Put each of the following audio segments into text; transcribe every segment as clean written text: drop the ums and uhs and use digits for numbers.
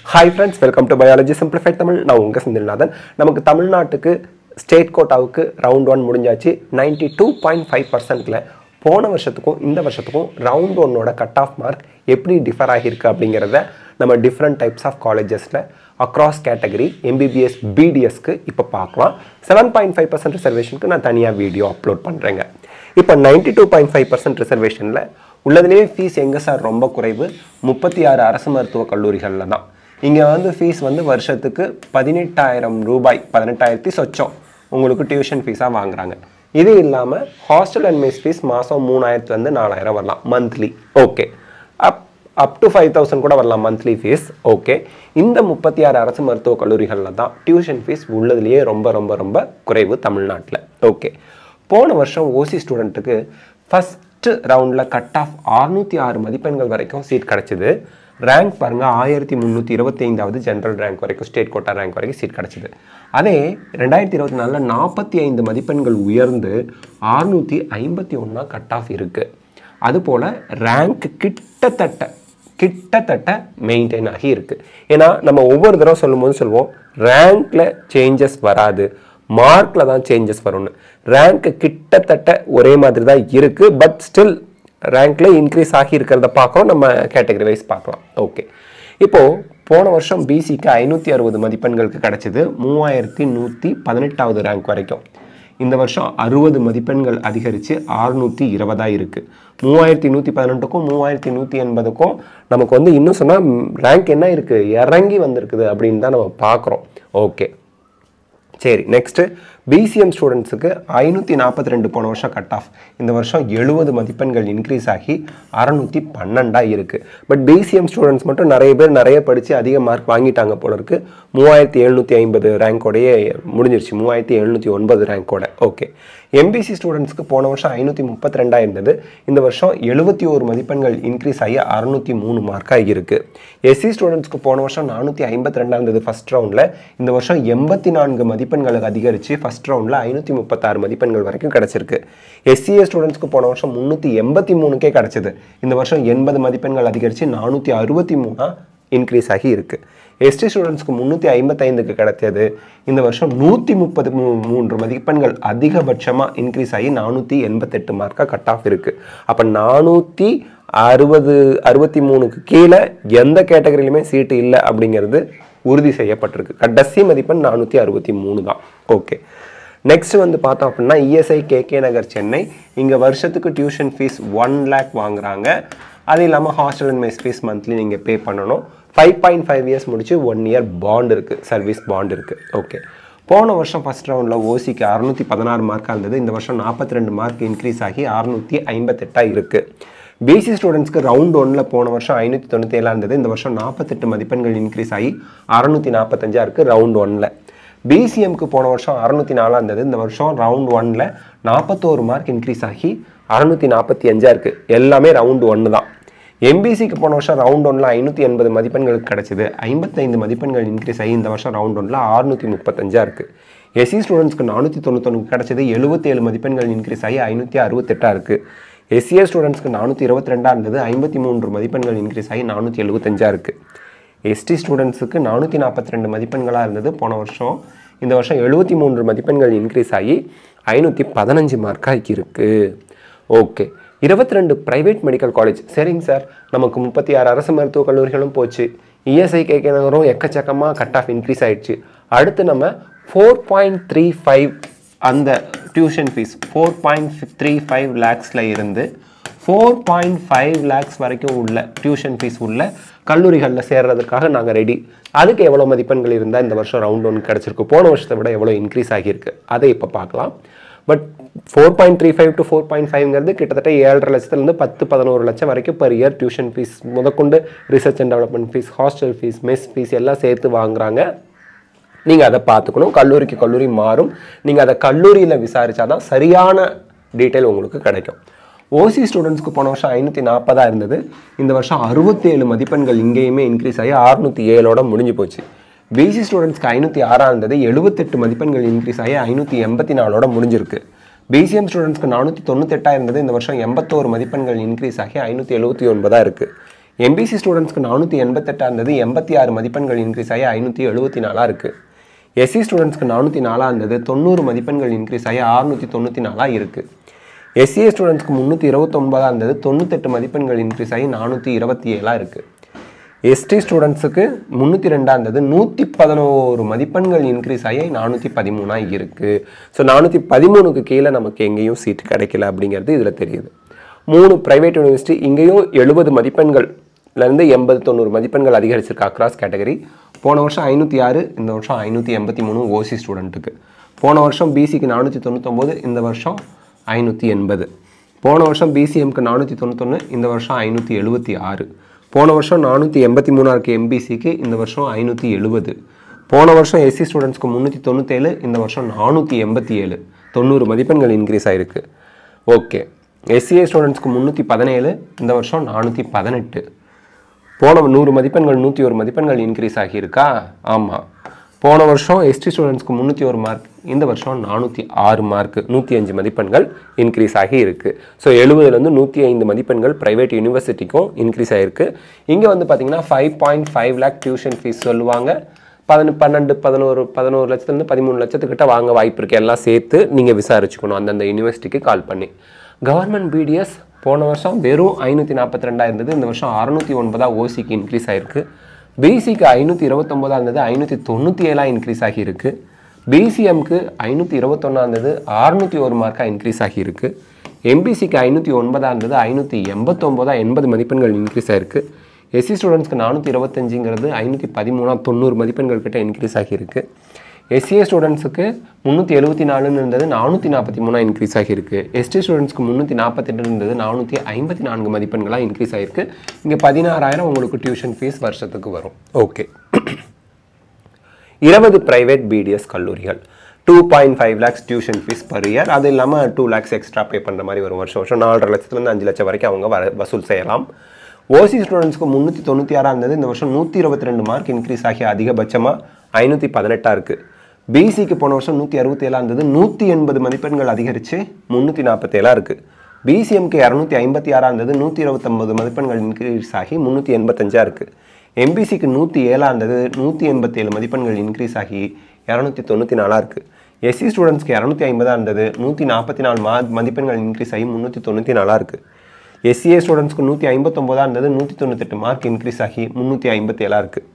Hi friends, welcome to Biology Simplified Tamil. நான் உங்க செந்தில்நாதன். நமக்கு தமிழ்நாட்டுக்கு ஸ்டேட் கோட்டாவுக்கு ரவுண்ட் 1 முடிஞ்சாச்சு. 92.5%ல போன வருஷத்துக்கும் இந்த வருஷத்துக்கும் ரவுண்ட் 1ஓட கட் ஆஃப் மார்க் எப்படி டிஃபர் ஆகியிருக்கு அப்படிங்கறத நம்ம டிஃபரண்ட் டைப்ஸ் ஆஃப் காலேजेसல across category MBBS BDSக்கு இப்ப பார்க்கலாம். 7.5% ரிசர்வேஷனுக்கு நான் தனியா வீடியோ அப்லோட் பண்றேங்க. இப்போ 92.5% ரிசர்வேஷன்ல உள்ளதிலேயே ஃபீஸ் எங்க சார் ரொம்ப குறைவு 36 அரசு மருத்துவ கல்லூரிகள்ல தான். இங்க வந்து ஃபீஸ் வந்து வருஷத்துக்கு 18000 ரூபாய் 18000 சொச்சம் உங்களுக்கு டியூஷன் ஃபீஸா வாங்குறாங்க. இது இல்லாம ஹாஸ்டல் அண்ட் மெஸ் ஃபீஸ் மாசம் 3000 ல இருந்து 4000 வரலாம் மந்த்லி. ஓகே. up to 5000 கூட வரலாம் மந்த்லி ஃபீஸ். ஓகே. இந்த 36 அரசு மருத்துவ கல்லூரிகள்ல தான் டியூஷன் ஃபீஸ் உள்ளதிலேயே ரொம்ப குறைவு தமிழ்நாட்டுல. ஓகே. போன வருஷம் ஓசி ஸ்டூடண்ட்டுக்கு ஃபர்ஸ்ட் ரவுண்ட்ல கட் ஆஃப் 606 மதிப்பெண்கள் வரைக்கும் சீட் கிடைச்சது. ரேங்க் பாருங்க 1325வது ஜெனரல் ரேங்க் வரைக்கும் ஸ்டேட் கோட்டா ரேங்க் வரைக்கும் சீட் கிடைச்சது. அதே 2024ல 45 மதிப்பெண்கள் உயர்ந்து 651 கட் ஆஃப் இருக்கு. அதுபோல ரேங்க் கிட்டத்தட்ட மெயின்டைன் ஆகி இருக்கு. ஏன்னா நம்ம ஒவ்வொரு தடவை சொல்லும்போது சொல்லுவோம் ரேங்க்ல சேஞ்சஸ் வராது, மார்க்ல தான் சேஞ்சஸ் வரும்னு. ரேங்க் கிட்டத்தட்ட ஒரே மாதிரி தான் இருக்கு, பட் ஸ்டில் ரேங்க்ல இன்க்ரீஸ் ஆகி இருக்கிறத பார்க்கணும். நம்ம கேட்டகரி வைஸ் பார்க்கலாம். ஓகே. இப்போ போன வருஷம் பிசிக்கு 560 மதிப்பெண்களுக்கு கிடைச்சது 3118வது ரேங்க் வரைக்கும். இந்த வருஷம் 60 மதிப்பெண்கள் அதிகரித்து 620 இருக்கு. 3118க்கும் 3180க்கும் நமக்கு வந்து இன்னும் சொன்னால் ரேங்க் என்ன இருக்கு இறங்கி வந்திருக்குது அப்படின்னு தான் நம்ம பார்க்குறோம். ஓகே சரி. நெக்ஸ்ட் பிசிஎம் ஸ்டூடெண்ட்ஸுக்கு 542 போன வருஷம் கட் ஆஃப். இந்த வருஷம் 70 மதிப்பெண்கள் இன்க்ரீஸ் ஆகி 612 இருக்கு. பட் பிசிஎம் ஸ்டூடெண்ட்ஸ் மட்டும் நிறைய பேர் நிறைய படித்து அதிக மார்க் வாங்கிட்டாங்க போல இருக்கு. 3750 ரேங்கோடையே முடிஞ்சிருச்சு, 3709 ரேங்கோட. ஓகே. எம்பிசி ஸ்டூடெண்ட்ஸ்க்கு போன வருஷம் 532 இருந்தது. இந்த வருஷம் 71 மதிப்பெண்கள் இன்க்ரீஸ் ஆகி 603 மார்க்காக இருக்கு. எஸ்சி ஸ்டூடெண்ட்ஸ்க்கு போன வருஷம் 452 இருந்தது ஃபர்ஸ்ட் ரவுண்டில். இந்த வருஷம் 84 மதிப்பெண்களுக்கு அதிகரித்து ஃபர்ஸ்ட் ரவுண்டில் 536 மதிப்பெண்கள் வரைக்கும் கிடைச்சிருக்கு. எஸ்சிஏ ஸ்டூடெண்ட்ஸ்க்கு போன வருஷம் 383க்கே கிடைச்சது. இந்த வருஷம் 80 மதிப்பெண்கள் அதிகரித்து 463 இன்க்ரீஸ் ஆகி இருக்கு. எஸ்டி ஸ்டூடெண்ட்ஸ்க்கு 355க்கு கிடைச்சது. இந்த வருஷம் 133 மதிப்பெண்கள் அதிகபட்சமாக இன்க்ரீஸ் ஆகி 488 மார்க்காக கட் ஆஃப் இருக்கு. அப்போ 463க்கு கீழே எந்த கேட்டகரியிலுமே சீட்டு இல்லை அப்படிங்கிறது உறுதி செய்யப்பட்டிருக்கு. கடைசி மதிப்பெண் 463 தான். ஓகே. நெக்ஸ்ட் வந்து பார்த்தோம் அப்படின்னா இஎஸ்ஐ கேகே நகர் சென்னை. இங்கே வருஷத்துக்கு டியூஷன் ஃபீஸ் 1 lakh வாங்குறாங்க. அது இல்லாமல் hostel and mess fees monthly நீங்கள் பே பண்ணணும். 5.5 இயர்ஸ் முடிச்சு 1 year பாண்ட் இருக்குது, சர்வீஸ் பாண்ட் இருக்குது. ஓகே. போன வருஷம் ஃபர்ஸ்ட் ரவுண்டில் ஓசிக்கு 616 மார்க்காக இருந்தது. இந்த வருஷம் 42 மார்க் இன்க்ரீஸ் ஆகி 658 இருக்குது. பிசி ஸ்டூடெண்ட்ஸ்க்கு ரவுண்ட் 1ல் போன வருஷம் 597 இருந்தது. இந்த வருஷம் 48 மதிப்பெண்கள் இன்க்ரீஸ் ஆகி 645 இருக்குது ரவுண்ட் 1ல். பிசிஎம்க்கு போன வருஷம் 604 இருந்தது. இந்த வருஷம் ரவுண்ட் 1ல் 41 மார்க் இன்க்ரீஸ் ஆகி 645 இருக்குது. எல்லாமே ரவுண்ட் 1 தான். எம்பிசிக்கு போன வருஷம் ரவுண்ட் 1ல் 580 மதிப்பெண்களுக்கு கிடைச்சது. 55 மதிப்பெண்கள் இன்க்ரீஸ் ஆகி இந்த வருஷம் ரவுண்ட் 1ல் 635 இருக்குது. எஸ்சி ஸ்டூடெண்ட்ஸ்க்கு 491 கிடைச்சது. 77 மதிப்பெண்கள் இன்க்ரீஸ் ஆகி 568 இருக்குது. எஸ்சிஏ ஸ்டூடெண்ட்ஸ்க்கு 422 இருந்தது. 53 மதிப்பெண்கள் இன்க்ரீஸ் ஆகி 475 இருக்குது. எஸ்டி ஸ்டூடெண்ட்ஸுக்கு 442 மதிப்பெண்களாக இருந்தது போன வருஷம். இந்த வருஷம் 73 மதிப்பெண்கள் இன்க்ரீஸ் ஆகி 515 மார்க்காக இருக்குது. ஓகே. 22 private medical college. சரிங்க சார், நமக்கு 36 அரசு மருத்துவக் கல்லூரிகளும் போச்சு, இஎஸ்ஐ கேகே நகரும் எக்கச்சக்கமாக கட் ஆஃப் இன்க்ரீஸ் ஆயிடுச்சு. அடுத்து நம்ம 4.35 அந்த டியூஷன் ஃபீஸ் 4.35 lakhsல இருந்து 4.5 lakhs வரைக்கும் உள்ள டியூஷன் ஃபீஸ் உள்ள கல்லூரிகளில் சேர்றதுக்காக நாங்கள் ரெடி. அதுக்கு எவ்வளோ மதிப்பெண்கள் இருந்தால் இந்த வருஷம் ரவுண்ட் 1 கிடச்சிருக்கு, போன வருஷத்தை விட எவ்வளோ இன்க்ரீஸ் ஆகியிருக்கு அதை இப்போ பார்க்கலாம். பட் 4.35 to 4.5ங்கிறது கிட்டத்தட்ட 7.5 லட்சத்துலேருந்து 10-11 லட்சம் வரைக்கும் பர் இயர் டியூஷன் ஃபீஸ் முதற்கொண்டு research and development fees, hostel fees, mess fees எல்லாம் சேர்த்து வாங்குறாங்க. நீங்கள் அதை பார்த்துக்கணும். கல்லூரிக்கு கல்லூரி மாறும். நீங்கள் அதை கல்லூரியில் விசாரித்தாதான் சரியான டீட்டெயில் உங்களுக்கு கிடைக்கும். ஓசி ஸ்டூடெண்ட்ஸ்க்கு போன வருஷம் 540 இருந்தது. இந்த வருஷம் 67 மதிப்பெண்கள் இங்கேயுமே இன்க்ரீஸ் ஆகி 607ஓட முடிஞ்சு போச்சு. பிசி ஸ்டூடெண்ட்ஸ்க்கு 506 இருந்தது. 78 மதிப்பெண்கள் இன்க்ரீஸ் ஆகி 584ஓட முடிஞ்சிருக்கு. பிசிஎம் ஸ்டூடெண்ட்ஸ்க்கு 498 இருந்தது. இந்த வருஷம் 81 மதிப்பெண்கள் இன்க்ரீஸ் ஆகி 579 இருக்குது. எம்பிசி ஸ்டூடெண்ட்ஸ்க்கு 488 இருந்தது 86 மதிப்பெண்கள் இன்க்ரீஸ் ஆகி 574 இருக்குது. எஸ்சி ஸ்டூடெண்ட்ஸ்க்கு 404 இருந்தது 90 மதிப்பெண்கள் இன்க்ரீஸ் ஆகி 694 இருக்குது. எஸ்சிஏ ஸ்டூடெண்ட்ஸ்க்கு 329 இருந்தது 98 மதிப்பெண்கள் இன்க்ரீஸ் ஆகி 427 இருக்குது. எஸ்டி ஸ்டூடெண்ட்ஸுக்கு 302 இருந்தது 111 மதிப்பெண்கள் இன்க்ரீஸ் ஆகி 413 இருக்குது. ஸோ 413க்கு கீழே நமக்கு எங்கேயும் சீட் கிடைக்கல அப்படிங்கிறது இதில் தெரியுது. 3 ப்ரைவேட் யூனிவர்சிட்டி இங்கேயும் 70 மதிப்பெண்கள்லேருந்து 80-90 மதிப்பெண்கள் அதிகரிச்சிருக்கு அக்ராஸ் கேட்டகரி. போன வருஷம் 506, இந்த வருஷம் 583 ஓசி ஸ்டூடெண்ட்டுக்கு. போன வருஷம் பிசிக்கு 499, இந்த வருஷம் 580. போன வருஷம் பிசிஎம்க்கு 491, இந்த வருஷம் 576. போன வருஷம் 483 இருக்குது எம்பிசிக்கு, இந்த வருஷம் 570. போன வருஷம் எஸ்சி ஸ்டூடெண்ட்ஸ்க்கு 397, இந்த வருஷம் 487. 90 மதிப்பெண்கள் இன்க்ரீஸ் ஆகிருக்கு. ஓகே. எஸ்சிஏ ஸ்டூடெண்ட்ஸ்க்கு 317, இந்த வருஷம் 418. போன 100 மதிப்பெண்கள் 101 மதிப்பெண்கள் இன்க்ரீஸ் ஆகியிருக்கா? ஆமாம். போன வருஷம் எஸ்டி ஸ்டூடெண்ட்ஸ்க்கு 301 மார்க், இந்த வருஷம் 406 மார்க், 105 மதிப்பெண்கள் இன்க்ரீஸ் ஆகி இருக்குது. ஸோ 70லேருந்து 105 மதிப்பெண்கள் ப்ரைவேட் யூனிவர்சிட்டிக்கும் இன்க்ரீஸ் ஆகிருக்கு. இங்கே வந்து பார்த்தீங்கன்னா 5.5 lakh டியூஷன் ஃபீஸ் சொல்லுவாங்க. 11 லட்சத்துலேருந்து 13 லட்சத்துக்கிட்ட வாங்க வாய்ப்பு இருக்குது. எல்லாம் சேர்த்து நீங்கள் விசாரிச்சுக்கணும் அந்தந்த யூனிவர்சிட்டிக்கு கால் பண்ணி. கவர்மெண்ட் பிடிஎஸ் போன வருஷம் வெறும் 542 இருந்தது, இந்த வருஷம் 609 ஓசிக்கு இன்க்ரீஸ் ஆகிருக்கு. பிசிக்கு 529 இருந்தது 597 இன்க்ரீஸ் ஆகியிருக்கு. பிசிஎம்க்கு 521 இருந்தது 601 மார்க்காக இன்க்ரீஸ் ஆகியிருக்கு. எம்பிசிக்கு 509 இருந்தது 589, 80 மதிப்பெண்கள் இன்க்ரீஸ் ஆகிருக்கு. எஸ்சி ஸ்டூடெண்ட்ஸ்க்கு 425ங்கிறது 513, 90 மதிப்பெண்கள் கிட்ட இன்க்ரீஸ் ஆகியிருக்கு. எஸ்சிஏ ஸ்டூடெண்ட்ஸுக்கு 374 இருந்தது 443 இன்க்ரீஸ் ஆகியிருக்கு. எஸ்டி ஸ்டூடெண்ட்ஸ்க்கு 348 இருந்தது 454 மதிப்பெண்களாக இன்க்ரீஸ் ஆகிருக்கு. இங்கே 16,000 உங்களுக்கு டியூஷன் ஃபீஸ் வருஷத்துக்கு வரும். ஓகே. 20 ப்ரைவேட் பிடிஎஸ் கல்லூரிகள் 2.5 lakhs tuition fees per year. அது இல்லாமல் 2 lakhs எக்ஸ்ட்ரா பே பண்ணுற மாதிரி வரும். வருஷம் 4.5 லட்சத்துலேருந்து 5 லட்சம் வரைக்கும் அவங்க வசூல் செய்யலாம். ஓசி ஸ்டூடெண்ட்ஸ்க்கு 396 இருந்தது, இந்த வருஷம் 122 மார்க் இன்க்ரீஸ் ஆகி அதிகபட்சமாக 518 இருக்குது. பிசிக்கு போன வருஷம் 167 இருந்தது 180 மதிப்பெண்கள் அதிகரித்து 347 இருக்குது. பிசிஎம்க்கு 256 இருந்தது 129 மதிப்பெண்கள் இன்க்ரீஸ் ஆகி 385 இருக்குது. எம்பிசிக்கு 107 இருந்தது 187 மதிப்பெண்கள் இன்க்ரீஸ் ஆகி 294 இருக்குது. எஸ்சி ஸ்டூடெண்ட்ஸ்க்கு 250 இருந்தது 144 மதிப்பெண்கள் இன்க்ரீஸ் ஆகி 394 இருக்குது. எஸ்சிஏ ஸ்டூடெண்ட்ஸ்க்கு 159 இருந்தது 198 மார்க் இன்க்ரீஸ் ஆகி 357 இருக்குது.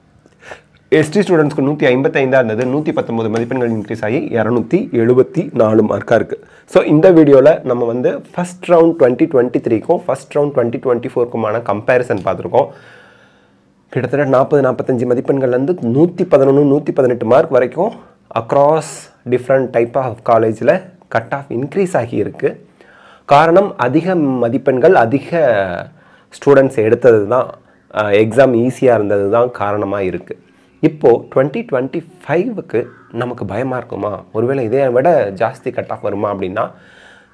எஸ்டி ஸ்டூடெண்ட்ஸ்க்கு 155 இருந்தது 119 மதிப்பெண்கள் இன்க்ரீஸ் ஆகி 274 மார்க்காக இருக்குது. ஸோ இந்த வீடியோவில் நம்ம வந்து ஃபஸ்ட் ரவுண்ட் 2023க்கும் ஃபஸ்ட் ரவுண்ட் 2024க்குமான கம்பேரிசன் பார்த்துருக்கோம். கிட்டத்தட்ட 40-45 மதிப்பெண்கள்லேருந்து 111, 118 மார்க் வரைக்கும் அக்ராஸ் டிஃப்ரெண்ட் டைப் ஆஃப் காலேஜில் கட் ஆஃப் இன்க்ரீஸ் ஆகியிருக்கு. காரணம் அதிக மதிப்பெண்கள் அதிக ஸ்டூடெண்ட்ஸ் எடுத்தது தான், எக்ஸாம் ஈஸியாக இருந்தது தான் காரணமாக இருக்குது. இப்போது 2025க்கு நமக்கு பயமாக இருக்குமா? ஒருவேளை இதை விட ஜாஸ்தி கட் ஆஃப் வருமா அப்படின்னா,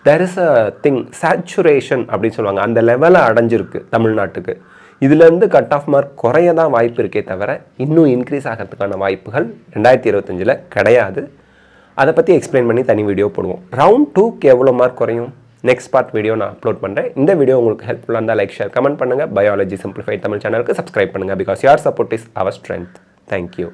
there is a thing, saturation அப்படின்னு சொல்லுவாங்க. அந்த லெவலை அடைஞ்சிருக்கு தமிழ்நாட்டுக்கு. இதுலேருந்து கட் ஆஃப் மார்க் குறைய தான் வாய்ப்பு இருக்கே தவிர இன்னும் இன்க்ரீஸ் ஆகிறதுக்கான வாய்ப்புகள் 2025 கிடையாது. அதை பற்றி எக்ஸ்பிளைன் பண்ணி தனி வீடியோ போடுவோம். ரவுண்ட் 2க்கு எவ்வளோ மார்க் குறையும் நெக்ஸ்ட் பார்ட் வீடியோ நான் அப்லோட் பண்ணுறேன். இந்த வீடியோ உங்களுக்கு ஹெல்ப்ஃபுல்லாக இருந்தால் லைக், ஷேர், கமெண்ட் பண்ணுங்கள். பயாலஜி சிம்பிளிஃபைட் தமிழ் சேனலுக்கு சப்ஸ்கிரைப் பண்ணுங்கள். Because your support is our strength. Thank you.